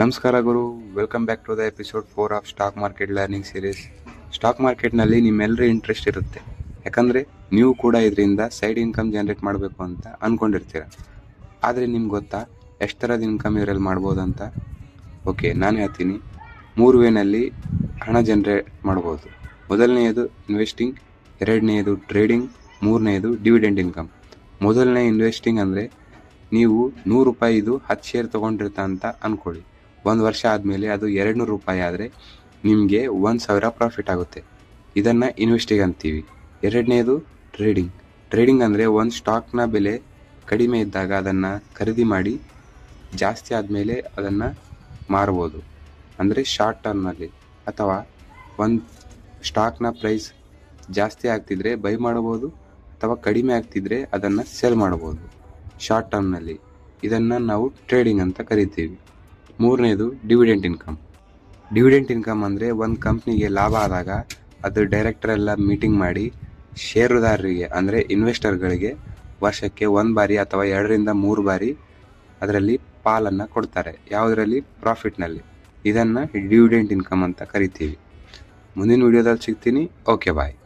ನಮಸ್ಕಾರ ಗುರು, welcome back to the episode 4 of stock market learning series. Stock ಮಾರ್ಕೆಟ್ನಲ್ಲಿ ನಿಮ್ಮೆಲ್ಲರೂ ಇಂಟ್ರೆಸ್ಟ್ ಇರುತ್ತೆ, ಯಾಕಂದರೆ ನೀವು ಕೂಡ ಇದರಿಂದ ಸೈಡ್ ಇನ್ಕಮ್ ಜನರೇಟ್ ಮಾಡಬೇಕು ಅಂತ ಅಂದ್ಕೊಂಡಿರ್ತೀರ. ಆದರೆ ನಿಮ್ಗೆ ಗೊತ್ತಾ ಎಷ್ಟು ಥರದ ಇನ್ಕಮ್ ಇವರಲ್ಲಿ ಮಾಡ್ಬೋದು ಅಂತ? ಓಕೆ, ನಾನು ಹೇಳ್ತೀನಿ. 3 ವೇನಲ್ಲಿ ಹಣ ಜನರೇಟ್ ಮಾಡ್ಬೋದು. ಮೊದಲನೆಯದು ಇನ್ವೆಸ್ಟಿಂಗ್, ಎರಡನೆಯದು ಟ್ರೇಡಿಂಗ್, ಮೂರನೆಯದು ಡಿವಿಡೆಂಡ್ ಇನ್ಕಮ್. ಮೊದಲನೇ ಇನ್ವೆಸ್ಟಿಂಗ್ ಅಂದರೆ ನೀವು 100 ರೂಪಾಯಿದು 10 ಶೇರ್ ತೊಗೊಂಡಿರ್ತ ಅಂತ ಅಂದ್ಕೊಳ್ಳಿ. 1 ವರ್ಷ ಆದಮೇಲೆ ಅದು 200 ರೂಪಾಯಿ ಆದರೆ ನಿಮಗೆ 1000 ಪ್ರಾಫಿಟ್ ಆಗುತ್ತೆ. ಇದನ್ನು ಇನ್ವೆಸ್ಟಿಂಗ್ ಅಂತೀವಿ. ಎರಡನೇದು ಟ್ರೇಡಿಂಗ್. ಟ್ರೇಡಿಂಗ್ ಅಂದರೆ ಒಂದು ಸ್ಟಾಕ್ನ ಬೆಲೆ ಕಡಿಮೆ ಇದ್ದಾಗ ಅದನ್ನು ಖರೀದಿ ಮಾಡಿ ಜಾಸ್ತಿ ಆದಮೇಲೆ ಅದನ್ನು ಮಾರ್ಬೋದು, ಅಂದರೆ ಶಾರ್ಟ್ ಟರ್ಮ್ನಲ್ಲಿ. ಅಥವಾ ಒಂದು ಸ್ಟಾಕ್ನ ಪ್ರೈಸ್ ಜಾಸ್ತಿ ಆಗ್ತಿದ್ರೆ ಬೈ ಮಾಡ್ಬೋದು, ಅಥವಾ ಕಡಿಮೆ ಆಗ್ತಿದ್ರೆ ಅದನ್ನು ಸೆಲ್ ಮಾಡ್ಬೋದು ಶಾರ್ಟ್ ಟರ್ಮ್ನಲ್ಲಿ. ಇದನ್ನು ನಾವು ಟ್ರೇಡಿಂಗ್ ಅಂತ ಕರಿತೀವಿ. ಮೂರನೇದು ಡಿವಿಡೆಂಟ್ ಇನ್ಕಮ್. ಡಿವಿಡೆಂಟ್ ಇನ್ಕಮ್ ಅಂದರೆ ಒಂದು ಕಂಪ್ನಿಗೆ ಲಾಭ ಆದಾಗ ಅದು ಡೈರೆಕ್ಟರ್ ಎಲ್ಲ ಮೀಟಿಂಗ್ ಮಾಡಿ ಷೇರುದಾರರಿಗೆ ಅಂದರೆ ಇನ್ವೆಸ್ಟರ್ಗಳಿಗೆ ವರ್ಷಕ್ಕೆ 1 ಬಾರಿ ಅಥವಾ 2 ರಿಂದ 3 ಬಾರಿ ಅದರಲ್ಲಿ ಪಾಲನ್ನು ಕೊಡ್ತಾರೆ. ಯಾವುದರಲ್ಲಿ? ಪ್ರಾಫಿಟ್ನಲ್ಲಿ. ಇದನ್ನು ಡಿವಿಡೆಂಟ್ ಇನ್ಕಮ್ ಅಂತ ಕರಿತೀವಿ. ಮುಂದಿನ ವಿಡಿಯೋದಲ್ಲಿ ಸಿಗ್ತೀನಿ. ಓಕೆ, ಬಾಯ್.